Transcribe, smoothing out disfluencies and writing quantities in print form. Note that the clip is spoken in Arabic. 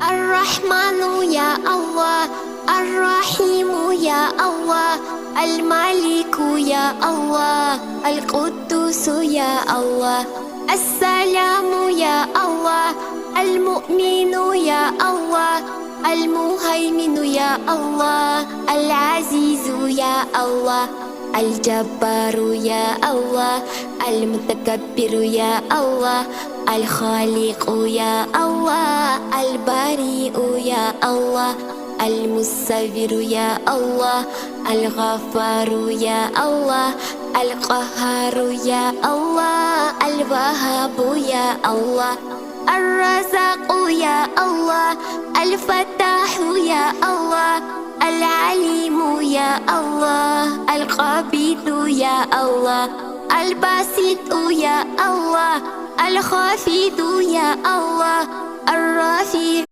الرحمن يا الله، الرحيم يا الله، الملك يا الله، القدوس يا الله، السلام يا الله، المؤمن يا الله، المهيمن يا الله، العزيز يا الله، الجبار يا الله، المتكبر يا الله، الخالق يا الله، البارئ يا الله، المصور يا الله، الغفار يا الله، القهار يا الله، الوهاب يا الله، الرزاق يا الله، الفتاح يا الله، العليم يا الله، القابض يا الله، الباسط يا الله، الخافض يا الله، الرافع